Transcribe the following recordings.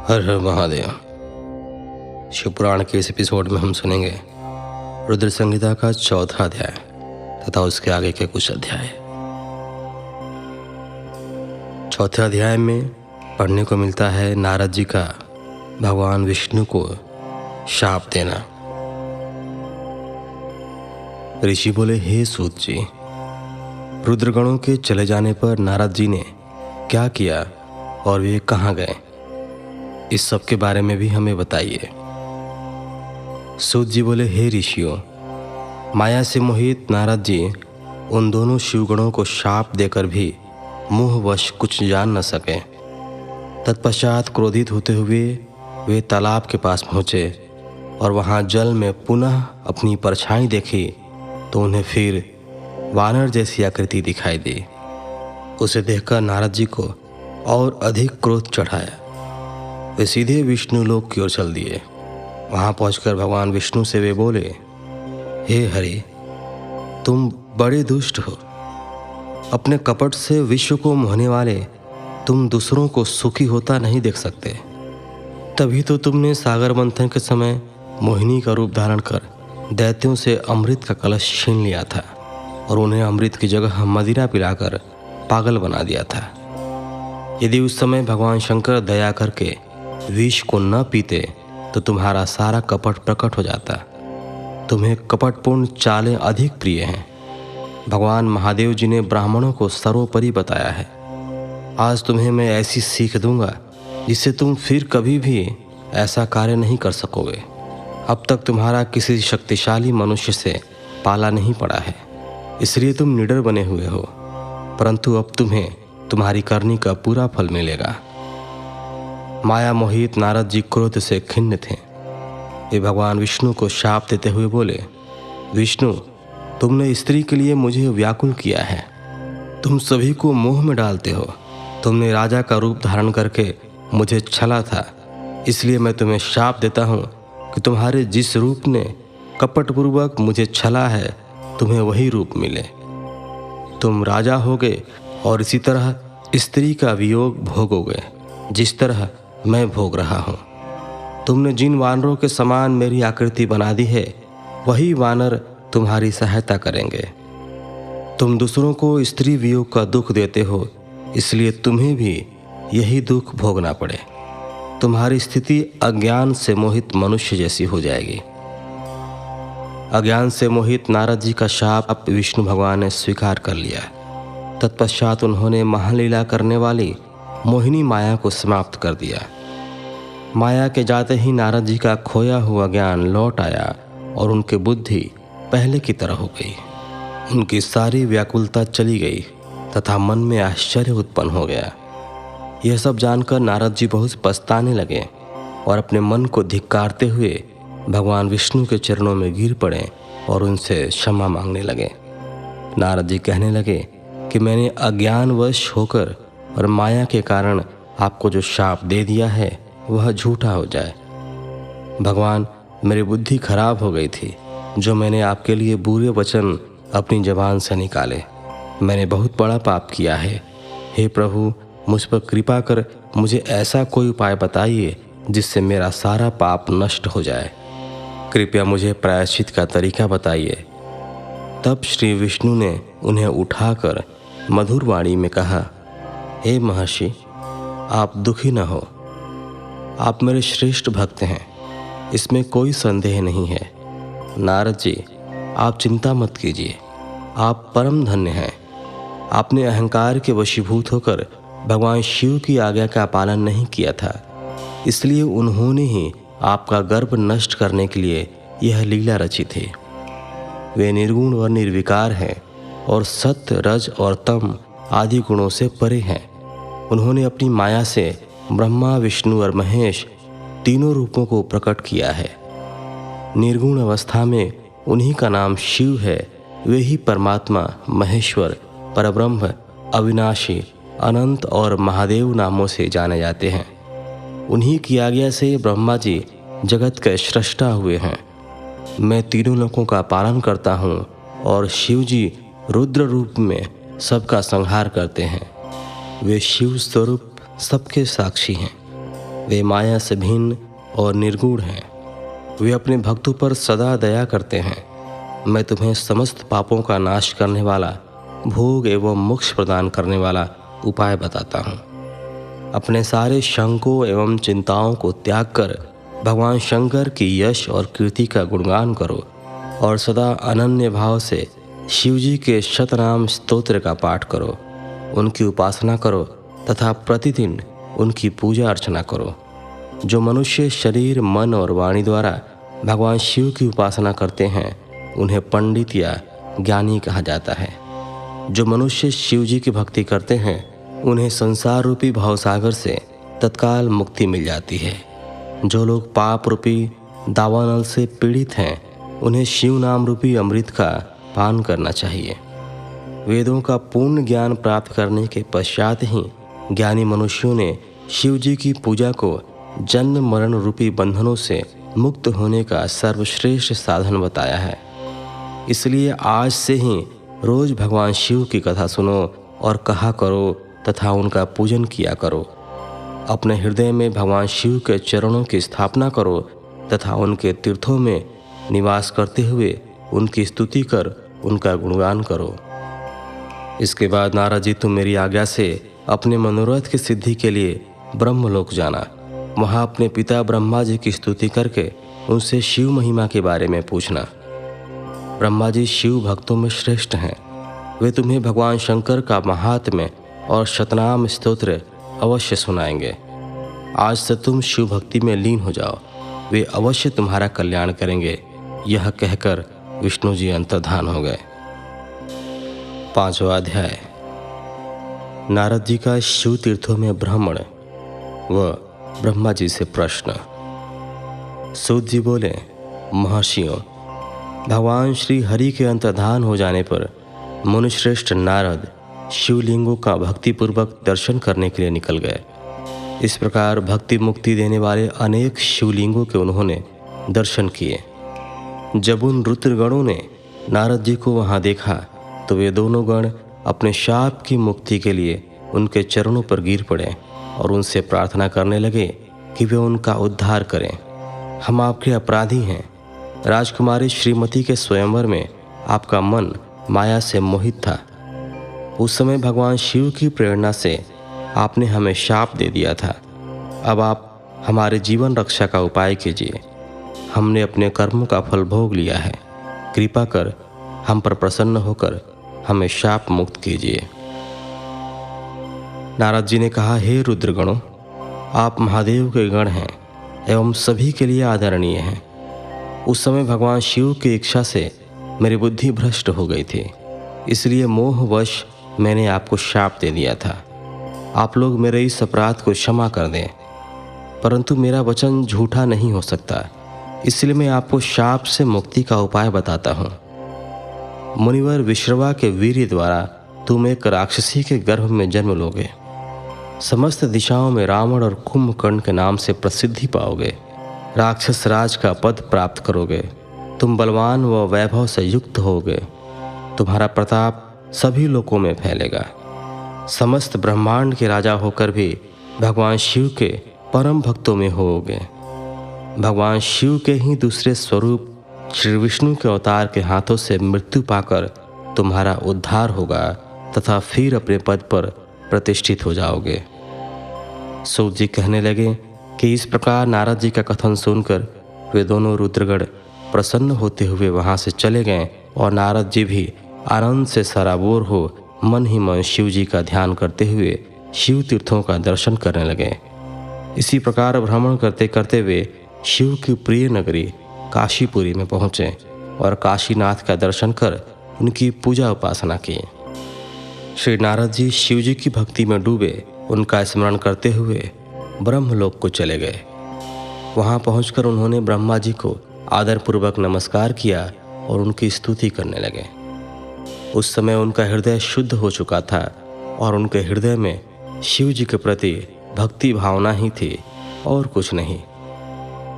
हर हर महादेव। शिव पुराण के इस एपिसोड में हम सुनेंगे रुद्र संहिता का 4था अध्याय तथा उसके आगे के कुछ अध्याय। 4थे अध्याय में पढ़ने को मिलता है नारद जी का भगवान विष्णु को शाप देना। ऋषि बोले, हे सूत जी, रुद्रगणों के चले जाने पर नारद जी ने क्या किया और वे कहाँ गए, इस सब के बारे में भी हमें बताइए। सूत जी बोले, हे ऋषियों, माया से मोहित नारद जी उन दोनों शिवगणों को शाप देकर भी मोहवश कुछ जान न सके। तत्पश्चात क्रोधित होते हुए वे तालाब के पास पहुँचे और वहाँ जल में पुनः अपनी परछाई देखी तो उन्हें फिर वानर जैसी आकृति दिखाई दी। उसे देखकर नारद जी को और अधिक क्रोध चढ़ाया। वे सीधे विष्णु लोक की ओर चल दिए। वहाँ पहुंचकर भगवान विष्णु से वे बोले, हे हरि, तुम बड़े दुष्ट हो। अपने कपट से विश्व को मोहने वाले तुम दूसरों को सुखी होता नहीं देख सकते। तभी तो तुमने सागर मंथन के समय मोहिनी का रूप धारण कर दैत्यों से अमृत का कलश छीन लिया था और उन्हें अमृत की जगह मदिरा पिलाकर पागल बना दिया था। यदि उस समय भगवान शंकर दया करके विष को न पीते तो तुम्हारा सारा कपट प्रकट हो जाता। तुम्हें कपटपूर्ण चालें अधिक प्रिय हैं। भगवान महादेव जी ने ब्राह्मणों को सर्वोपरि बताया है। आज तुम्हें मैं ऐसी सीख दूंगा जिससे तुम फिर कभी भी ऐसा कार्य नहीं कर सकोगे। अब तक तुम्हारा किसी शक्तिशाली मनुष्य से पाला नहीं पड़ा है, इसलिए तुम निडर बने हुए हो, परंतु अब तुम्हें तुम्हारी करनी का पूरा फल मिलेगा। माया मोहित नारद जी क्रोध से खिन्न थे। वे भगवान विष्णु को शाप देते हुए बोले, विष्णु, तुमने स्त्री के लिए मुझे व्याकुल किया है। तुम सभी को मोह में डालते हो। तुमने राजा का रूप धारण करके मुझे छला था, इसलिए मैं तुम्हें शाप देता हूँ कि तुम्हारे जिस रूप ने कपटपूर्वक मुझे छला है, तुम्हें वही रूप मिले। तुम राजा होगे और इसी तरह स्त्री का वियोग भोगोगे जिस तरह मैं भोग रहा हूँ। तुमने जिन वानरों के समान मेरी आकृति बना दी है, वही वानर तुम्हारी सहायता करेंगे। तुम दूसरों को स्त्री वियोग का दुख देते हो, इसलिए तुम्हें भी यही दुख भोगना पड़े। तुम्हारी स्थिति अज्ञान से मोहित मनुष्य जैसी हो जाएगी। अज्ञान से मोहित नारद जी का शाप विष्णु भगवान ने स्वीकार कर लिया। तत्पश्चात उन्होंने महालीला करने वाली मोहिनी माया को समाप्त कर दिया। माया के जाते ही नारद जी का खोया हुआ ज्ञान लौट आया और उनकी बुद्धि पहले की तरह हो गई। उनकी सारी व्याकुलता चली गई तथा मन में आश्चर्य उत्पन्न हो गया। यह सब जानकर नारद जी बहुत पछताने लगे और अपने मन को धिक्कारते हुए भगवान विष्णु के चरणों में गिर पड़े और उनसे क्षमा मांगने लगे। नारद जी कहने लगे कि मैंने अज्ञानवश होकर और माया के कारण आपको जो शाप दे दिया है वह झूठा हो जाए। भगवान, मेरी बुद्धि खराब हो गई थी जो मैंने आपके लिए बुरे वचन अपनी जबान से निकाले। मैंने बहुत बड़ा पाप किया है। हे प्रभु, मुझ पर कृपा कर मुझे ऐसा कोई उपाय बताइए जिससे मेरा सारा पाप नष्ट हो जाए। कृपया मुझे प्रायश्चित का तरीका बताइए। तब श्री विष्णु ने उन्हें उठाकर मधुर वाणी में कहा, हे महर्षि, आप दुखी न हो। आप मेरे श्रेष्ठ भक्त हैं, इसमें कोई संदेह नहीं है। नारद जी, आप चिंता मत कीजिए। आप परम धन्य हैं। आपने अहंकार के वशीभूत होकर भगवान शिव की आज्ञा का पालन नहीं किया था, इसलिए उन्होंने ही आपका गर्भ नष्ट करने के लिए यह लीला रची थी। वे निर्गुण और निर्विकार हैं और सत्य, रज और तम आदि गुणों से परे हैं। उन्होंने अपनी माया से ब्रह्मा, विष्णु और महेश तीनों रूपों को प्रकट किया है। निर्गुण अवस्था में उन्हीं का नाम शिव है। वे ही परमात्मा, महेश्वर, परब्रह्म, अविनाशी, अनंत और महादेव नामों से जाने जाते हैं। उन्हीं की आज्ञा से ब्रह्मा जी जगत के सृष्टा हुए हैं। मैं तीनों लोकों का पालन करता हूँ और शिव जी रुद्र रूप में सबका संहार करते हैं। वे शिव स्वरूप सबके साक्षी हैं। वे माया से भिन्न और निर्गुण हैं। वे अपने भक्तों पर सदा दया करते हैं। मैं तुम्हें समस्त पापों का नाश करने वाला, भोग एवं मोक्ष प्रदान करने वाला उपाय बताता हूँ। अपने सारे शंकों एवं चिंताओं को त्याग कर भगवान शंकर की यश और कीर्ति का गुणगान करो और सदा अनन्य भाव से शिव जी के शतनाम स्तोत्र का पाठ करो, उनकी उपासना करो तथा प्रतिदिन उनकी पूजा अर्चना करो। जो मनुष्य शरीर, मन और वाणी द्वारा भगवान शिव की उपासना करते हैं उन्हें पंडित या ज्ञानी कहा जाता है। जो मनुष्य शिव जी की भक्ति करते हैं उन्हें संसार रूपी भावसागर से तत्काल मुक्ति मिल जाती है। जो लोग पाप रूपी दावानल से पीड़ित हैं उन्हें शिव नाम रूपी अमृत का पान करना चाहिए। वेदों का पूर्ण ज्ञान प्राप्त करने के पश्चात ही ज्ञानी मनुष्यों ने शिव जी की पूजा को जन्म मरण रूपी बंधनों से मुक्त होने का सर्वश्रेष्ठ साधन बताया है। इसलिए आज से ही रोज भगवान शिव की कथा सुनो और कहा करो तथा उनका पूजन किया करो। अपने हृदय में भगवान शिव के चरणों की स्थापना करो तथा उनके तीर्थों में निवास करते हुए उनकी स्तुति कर उनका गुणगान करो। इसके बाद नारद जी, तुम मेरी आज्ञा से अपने मनोरथ की सिद्धि के लिए ब्रह्मलोक जाना। वहाँ अपने पिता ब्रह्मा जी की स्तुति करके उनसे शिव महिमा के बारे में पूछना। ब्रह्मा जी शिव भक्तों में श्रेष्ठ हैं। वे तुम्हें भगवान शंकर का महात्म्य और शतनाम स्तोत्र अवश्य सुनाएंगे। आज से तुम शिव भक्ति में लीन हो जाओ, वे अवश्य तुम्हारा कल्याण करेंगे। यह कहकर विष्णु जी अंतर्धान हो गए। 5वां अध्याय। नारद जी का शिव तीर्थों में भ्रमण व ब्रह्मा जी से प्रश्न। सूत जी बोले, महर्षियों, भगवान श्री हरि के अंतर्धान हो जाने पर मुनिश्रेष्ठ नारद शिवलिंगों का भक्तिपूर्वक दर्शन करने के लिए निकल गए। इस प्रकार भक्ति मुक्ति देने वाले अनेक शिवलिंगों के उन्होंने दर्शन किए। जब उन रुद्रगणों ने नारद जी को वहां देखा तो वे दोनों गण अपने शाप की मुक्ति के लिए उनके चरणों पर गिर पड़े और उनसे प्रार्थना करने लगे कि वे उनका उद्धार करें। हम आपके अपराधी हैं। राजकुमारी श्रीमती के स्वयंवर में आपका मन माया से मोहित था। उस समय भगवान शिव की प्रेरणा से आपने हमें शाप दे दिया था। अब आप हमारे जीवन रक्षा का उपाय कीजिए। हमने अपने कर्मों का फल भोग लिया है। कृपा कर हम पर प्रसन्न होकर हमें शाप मुक्त कीजिए। नारद जी ने कहा, हे रुद्रगणों, आप महादेव के गण हैं एवं सभी के लिए आदरणीय हैं। उस समय भगवान शिव की इच्छा से मेरी बुद्धि भ्रष्ट हो गई थी, इसलिए मोहवश मैंने आपको शाप दे दिया था। आप लोग मेरे इस अपराध को क्षमा कर दें। परंतु मेरा वचन झूठा नहीं हो सकता, इसलिए मैं आपको शाप से मुक्ति का उपाय बताता हूँ। मुनिवर विश्रवा के वीर्य द्वारा तुम एक राक्षसी के गर्भ में जन्म लोगे। समस्त दिशाओं में रावण और कुंभकर्ण के नाम से प्रसिद्धि पाओगे। राक्षस राज का पद प्राप्त करोगे। तुम बलवान व वैभव से युक्त होगे। तुम्हारा प्रताप सभी लोकों में फैलेगा। समस्त ब्रह्मांड के राजा होकर भी भगवान शिव के परम भक्तों में होगे। भगवान शिव के ही दूसरे स्वरूप श्री विष्णु के अवतार के हाथों से मृत्यु पाकर तुम्हारा उद्धार होगा तथा फिर अपने पद पर प्रतिष्ठित हो जाओगे। सूत जी कहने लगे कि इस प्रकार नारद जी का कथन सुनकर वे दोनों रुद्रगण प्रसन्न होते हुए वहां से चले गए और नारद जी भी आनंद से सराबोर हो मन ही मन शिव जी का ध्यान करते हुए शिव तीर्थों का दर्शन करने लगे। इसी प्रकार भ्रमण करते करते वे शिव की प्रिय नगरी काशीपुरी में पहुँचे और काशीनाथ का दर्शन कर उनकी पूजा उपासना की। श्री नारद जी शिव जी की भक्ति में डूबे उनका स्मरण करते हुए ब्रह्मलोक को चले गए। वहां पहुंचकर उन्होंने ब्रह्मा जी को आदरपूर्वक नमस्कार किया और उनकी स्तुति करने लगे। उस समय उनका हृदय शुद्ध हो चुका था और उनके हृदय में शिव जी के प्रति भक्ति भावना ही थी और कुछ नहीं।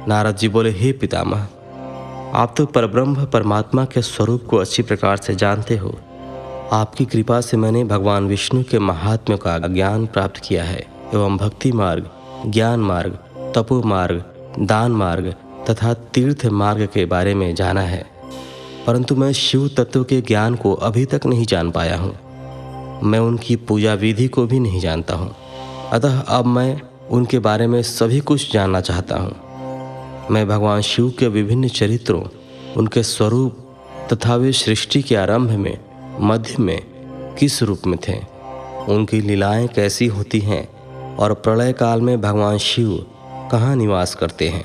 नारद जी बोले, हे पितामह, आप तो परब्रह्म परमात्मा के स्वरूप को अच्छी प्रकार से जानते हो। आपकी कृपा से मैंने भगवान विष्णु के महात्म्य का ज्ञान प्राप्त किया है एवं भक्ति मार्ग, ज्ञान मार्ग तपो मार्ग, दान मार्ग तथा तीर्थ मार्ग के बारे में जाना है, परंतु मैं शिव तत्व के ज्ञान को अभी तक नहीं जान पाया हूँ। मैं उनकी पूजा विधि को भी नहीं जानता हूँ। अतः अब मैं उनके बारे में सभी कुछ जानना चाहता हूँ। मैं भगवान शिव के विभिन्न चरित्रों, उनके स्वरूप तथा वे सृष्टि के आरंभ में, मध्य में किस रूप में थे, उनकी लीलाएं कैसी होती हैं और प्रलय काल में भगवान शिव कहाँ निवास करते हैं,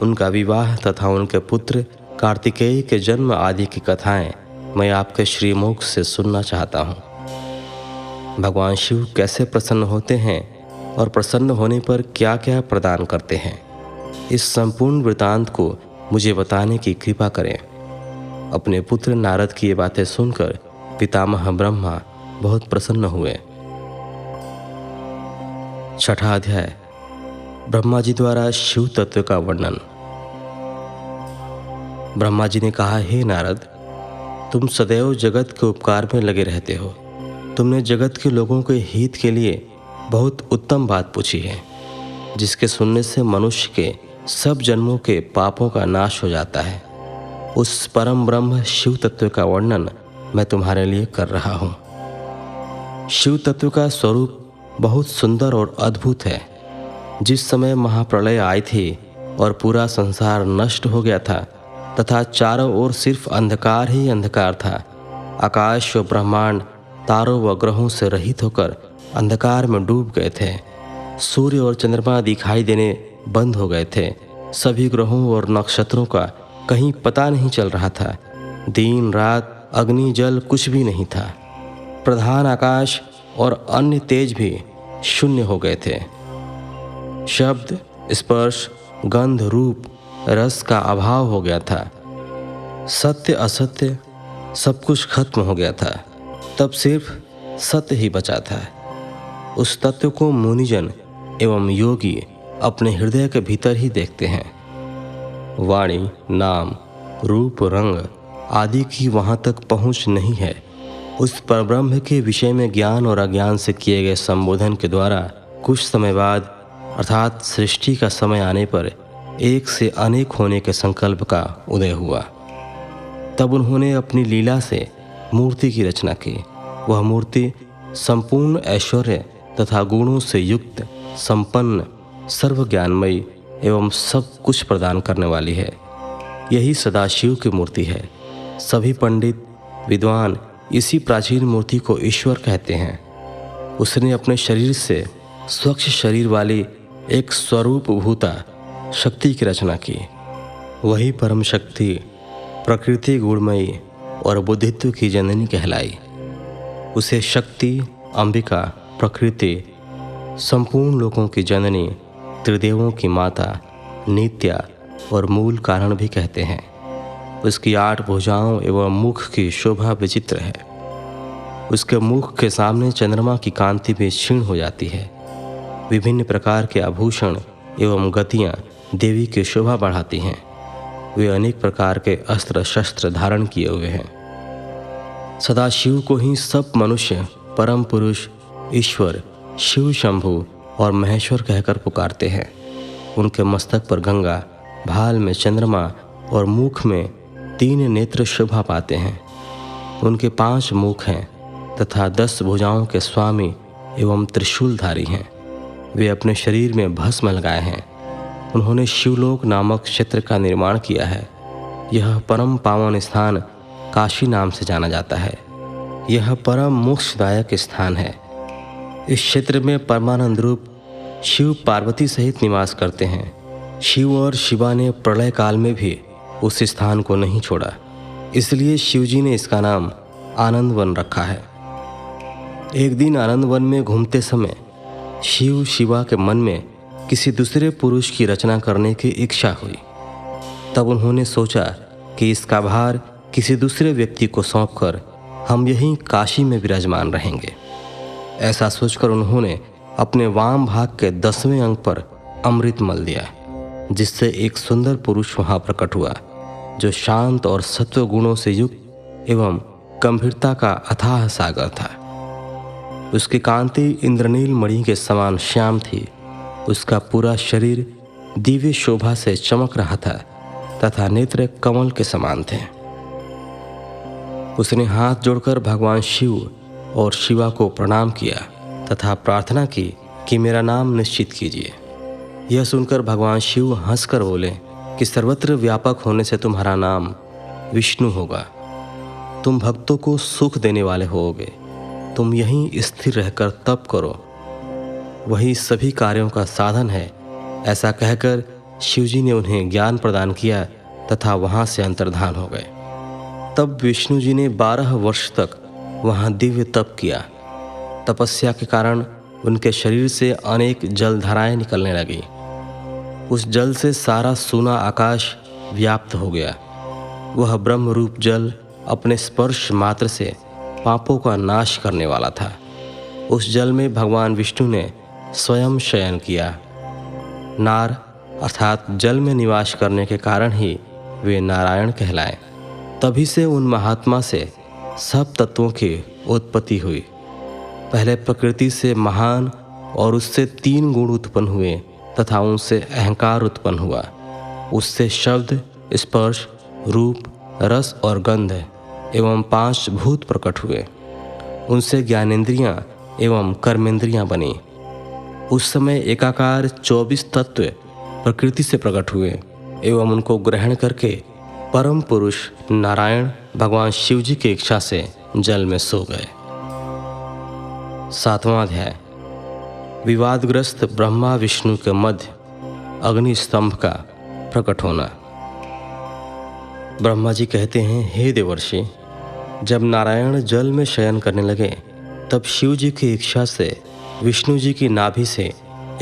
उनका विवाह तथा उनके पुत्र कार्तिकेय के जन्म आदि की कथाएं मैं आपके श्रीमुख से सुनना चाहता हूँ। भगवान शिव कैसे प्रसन्न होते हैं और प्रसन्न होने पर क्या क्या प्रदान करते हैं, इस संपूर्ण वृतांत को मुझे बताने की कृपा करें। अपने पुत्र नारद की ये बातें सुनकर पितामह ब्रह्मा बहुत प्रसन्न हुए। छठा अध्याय, ब्रह्मा जी द्वारा शिव तत्व का वर्णन। ब्रह्मा जी ने कहा, हे नारद, तुम सदैव जगत के उपकार में लगे रहते हो। तुमने जगत के लोगों के हित के लिए बहुत उत्तम बात पूछी है, जिसके सुनने से मनुष्य के सब जन्मों के पापों का नाश हो जाता है। उस परम ब्रह्म शिव तत्व का वर्णन मैं तुम्हारे लिए कर रहा हूँ। शिव तत्व का स्वरूप बहुत सुंदर और अद्भुत है। जिस समय महाप्रलय आई थी और पूरा संसार नष्ट हो गया था तथा चारों ओर सिर्फ अंधकार ही अंधकार था, आकाश व ब्रह्मांड तारों व ग्रहों से रहित होकर अंधकार में डूब गए थे। सूर्य और चंद्रमा दिखाई देने बंद हो गए थे। सभी ग्रहों और नक्षत्रों का कहीं पता नहीं चल रहा था। दिन रात, अग्नि जल कुछ भी नहीं था। प्रधान आकाश और अन्य तेज भी शून्य हो गए थे। शब्द, स्पर्श, गंध, रूप, रस का अभाव हो गया था। सत्य असत्य सब कुछ खत्म हो गया था। तब सिर्फ सत्य ही बचा था। उस तत्व को मुनिजन एवं योगी अपने हृदय के भीतर ही देखते हैं। वाणी, नाम, रूप, रंग आदि की वहाँ तक पहुँच नहीं है। उस परब्रह्म के विषय में ज्ञान और अज्ञान से किए गए संबोधन के द्वारा कुछ समय बाद, अर्थात सृष्टि का समय आने पर, एक से अनेक होने के संकल्प का उदय हुआ। तब उन्होंने अपनी लीला से मूर्ति की रचना की। वह मूर्ति संपूर्ण ऐश्वर्य तथा गुणों से युक्त, संपन्न, सर्वज्ञानमयी एवं सब कुछ प्रदान करने वाली है। यही सदाशिव की मूर्ति है। सभी पंडित विद्वान इसी प्राचीन मूर्ति को ईश्वर कहते हैं। उसने अपने शरीर से स्वच्छ शरीर वाली एक स्वरूप भूता शक्ति की रचना की। वही परम शक्ति प्रकृति गुणमयी और बुद्धित्व की जननी कहलाई। उसे शक्ति, अंबिका, प्रकृति, संपूर्ण लोकों की जननी, त्रिदेवों की माता, नित्या और मूल कारण भी कहते हैं। उसकी 8 भुजाओं एवं मुख की शोभा विचित्र है। उसके मुख के सामने चंद्रमा की कांति भी क्षीण हो जाती है। विभिन्न प्रकार के आभूषण एवं गतियाँ देवी की शोभा बढ़ाती हैं। वे अनेक प्रकार के अस्त्र शस्त्र धारण किए हुए हैं। सदाशिव को ही सब मनुष्य परम पुरुष, ईश्वर, शिव शंभु और महेश्वर कहकर पुकारते हैं। उनके मस्तक पर गंगा, भाल में चंद्रमा और मुख में 3 नेत्र शोभा पाते हैं। उनके 5 मुख हैं तथा 10 भुजाओं के स्वामी एवं त्रिशूलधारी हैं। वे अपने शरीर में भस्म लगाए हैं। उन्होंने शिवलोक नामक क्षेत्र का निर्माण किया है। यह परम पावन स्थान काशी नाम से जाना जाता है। यह परम मोक्षदायक स्थान है। इस क्षेत्र में परमानंद रूप शिव पार्वती सहित निवास करते हैं। शिव और शिवा ने प्रलय काल में भी उस स्थान को नहीं छोड़ा, इसलिए शिवजी ने इसका नाम आनंद वन रखा है। एक दिन आनंद वन में घूमते समय शिव शिवा के मन में किसी दूसरे पुरुष की रचना करने की इच्छा हुई। तब उन्होंने सोचा कि इसका भार किसी दूसरे व्यक्ति को सौंपकर हम यहीं काशी में विराजमान रहेंगे। ऐसा सोचकर उन्होंने अपने वाम भाग के 10वें अंग पर अमृत मल दिया, जिससे एक सुंदर पुरुष वहां प्रकट हुआ, जो शांत और सत्व गुणों से युक्त एवं गंभीरता का अथाह सागर था। उसकी कांति इंद्रनील मणि के समान श्याम थी। उसका पूरा शरीर दिव्य शोभा से चमक रहा था तथा नेत्र कमल के समान थे। उसने हाथ जोड़कर भगवान शिव और शिवा को प्रणाम किया तथा प्रार्थना की कि मेरा नाम निश्चित कीजिए। यह सुनकर भगवान शिव हंसकर बोले कि सर्वत्र व्यापक होने से तुम्हारा नाम विष्णु होगा। तुम भक्तों को सुख देने वाले होगे। तुम यहीं स्थिर रहकर तप करो, वही सभी कार्यों का साधन है। ऐसा कहकर शिवजी ने उन्हें ज्ञान प्रदान किया तथा वहाँ से अंतर्धान हो गए। तब विष्णु जी ने 12 वर्ष तक वहाँ दिव्य तप किया। तपस्या के कारण उनके शरीर से अनेक जलधाराएं निकलने लगी। उस जल से सारा सूना आकाश व्याप्त हो गया। वह ब्रह्म रूप जल अपने स्पर्श मात्र से पापों का नाश करने वाला था। उस जल में भगवान विष्णु ने स्वयं शयन किया। नार अर्थात जल में निवास करने के कारण ही वे नारायण कहलाए। तभी से उन महात्मा से सब तत्वों की उत्पत्ति हुई। पहले प्रकृति से महान और उससे 3 गुण उत्पन्न हुए तथा उनसे अहंकार उत्पन्न हुआ। उससे शब्द, स्पर्श, रूप, रस और गंध एवं 5 भूत प्रकट हुए। उनसे ज्ञानेंद्रियां एवं कर्मेंद्रियां बनी। उस समय एकाकार 24 तत्व प्रकृति से प्रकट हुए एवं उनको ग्रहण करके परम पुरुष नारायण भगवान शिव जी की इच्छा से जल में सो गए। 7वां अध्याय। विवादग्रस्त ब्रह्मा विष्णु के मध्य अग्नि स्तंभ का प्रकट होना। ब्रह्मा जी कहते हैं, हे देवर्षि, जब नारायण जल में शयन करने लगे तब शिव जी की इच्छा से विष्णु जी की नाभि से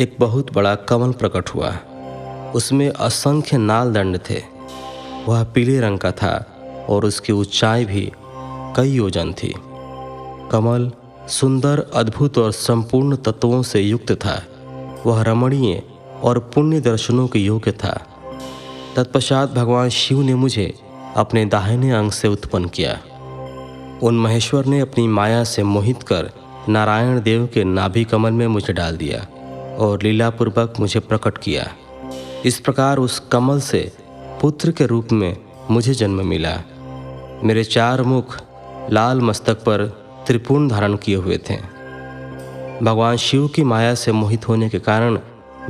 एक बहुत बड़ा कमल प्रकट हुआ। उसमें असंख्य नाल दंड थे। वह पीले रंग का था और उसकी ऊंचाई भी कई योजन थी। कमल सुंदर, अद्भुत और संपूर्ण तत्वों से युक्त था। वह रमणीय और पुण्य दर्शनों के योग्य था। तत्पश्चात भगवान शिव ने मुझे अपने दाहिने अंग से उत्पन्न किया। उन महेश्वर ने अपनी माया से मोहित कर नारायण देव के नाभि कमल में मुझे डाल दिया और लीलापूर्वक मुझे प्रकट किया। इस प्रकार उस कमल से पुत्र के रूप में मुझे जन्म मिला। मेरे 4 मुख लाल मस्तक पर त्रिपुण धारण किए हुए थे। भगवान शिव की माया से मोहित होने के कारण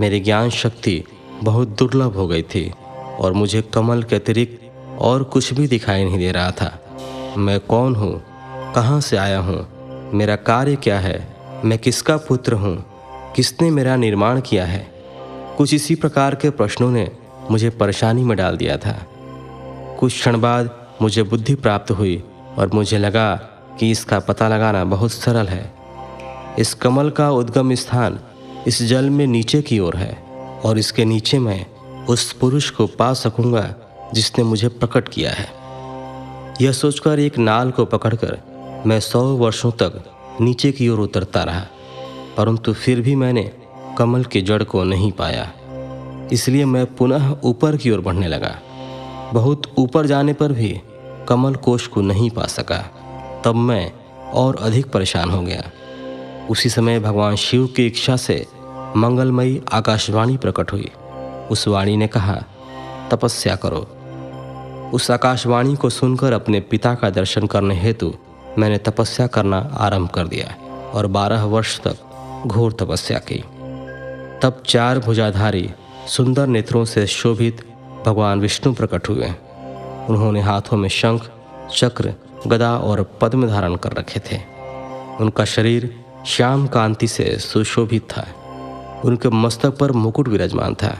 मेरी ज्ञान शक्ति बहुत दुर्लभ हो गई थी और मुझे कमल के अतिरिक्त और कुछ भी दिखाई नहीं दे रहा था। मैं कौन हूँ, कहाँ से आया हूँ, मेरा कार्य क्या है, मैं किसका पुत्र हूँ, किसने मेरा निर्माण किया है, कुछ इसी प्रकार के प्रश्नों ने मुझे परेशानी में डाल दिया था। कुछ क्षण बाद मुझे बुद्धि प्राप्त हुई और मुझे लगा कि इसका पता लगाना बहुत सरल है। इस कमल का उद्गम स्थान इस जल में नीचे की ओर है और इसके नीचे मैं उस पुरुष को पा सकूंगा जिसने मुझे प्रकट किया है। यह सोचकर एक नाल को पकड़कर मैं 100 वर्षों तक नीचे की ओर उतरता रहा, परंतु फिर भी मैंने कमल की जड़ को नहीं पाया। इसलिए मैं पुनः ऊपर की ओर बढ़ने लगा। बहुत ऊपर जाने पर भी कमल कोश को नहीं पा सका। तब मैं और अधिक परेशान हो गया। उसी समय भगवान शिव की इच्छा से मंगलमयी आकाशवाणी प्रकट हुई। उस वाणी ने कहा, तपस्या करो। उस आकाशवाणी को सुनकर अपने पिता का दर्शन करने हेतु मैंने तपस्या करना आरंभ कर दिया और 12 वर्ष तक घोर तपस्या की। तब 4 भुजाधारी सुंदर नेत्रों से शोभित भगवान विष्णु प्रकट हुए। उन्होंने हाथों में शंख, चक्र, गदा और पद्म धारण कर रखे थे। उनका शरीर श्याम कांति से सुशोभित था। उनके मस्तक पर मुकुट विराजमान था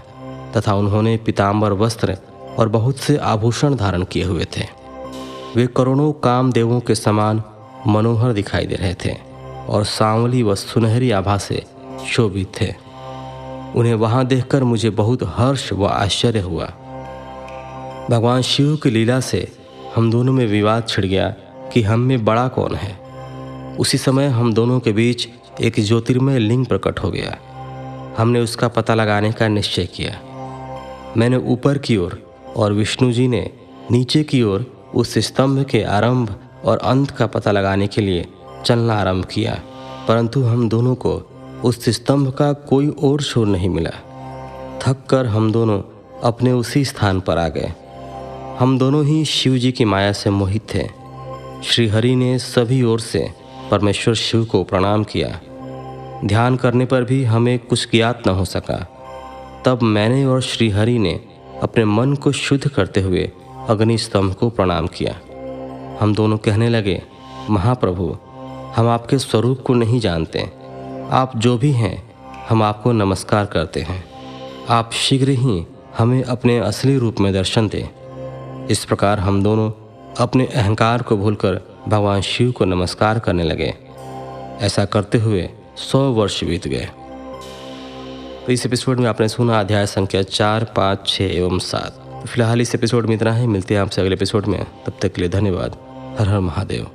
तथा उन्होंने पीताम्बर वस्त्र और बहुत से आभूषण धारण किए हुए थे। वे करोड़ों कामदेवों के समान मनोहर दिखाई दे रहे थे और सांवली व सुनहरी आभा से शोभित थे। उन्हें वहां देखकर मुझे बहुत हर्ष व आश्चर्य हुआ। भगवान शिव की लीला से हम दोनों में विवाद छिड़ गया कि हम में बड़ा कौन है। उसी समय हम दोनों के बीच एक ज्योतिर्मय लिंग प्रकट हो गया। हमने उसका पता लगाने का निश्चय किया। मैंने ऊपर की ओर और विष्णु जी ने नीचे की ओर उस स्तंभ के आरंभ और अंत का पता लगाने के लिए चलना आरंभ किया, परंतु हम दोनों को उस स्तंभ का कोई और छोर नहीं मिला। थक कर हम दोनों अपने उसी स्थान पर आ गए। हम दोनों ही शिव जी की माया से मोहित थे। श्रीहरि ने सभी ओर से परमेश्वर शिव को प्रणाम किया। ध्यान करने पर भी हमें कुछ ज्ञात न हो सका। तब मैंने और श्रीहरि ने अपने मन को शुद्ध करते हुए अग्नि स्तंभ को प्रणाम किया। हम दोनों कहने लगे, महाप्रभु, हम आपके स्वरूप को नहीं जानते। आप जो भी हैं, हम आपको नमस्कार करते हैं। आप शीघ्र ही हमें अपने असली रूप में दर्शन दें। इस प्रकार हम दोनों अपने अहंकार को भूलकर भगवान शिव को नमस्कार करने लगे। ऐसा करते हुए 100 वर्ष बीत गए। तो इस एपिसोड में आपने सुना अध्याय संख्या 4, 5, 6 एवं 7। तो फिलहाल इस एपिसोड में इतना ही। मिलते हैं आपसे अगले एपिसोड में। तब तक के लिए धन्यवाद। हर हर महादेव।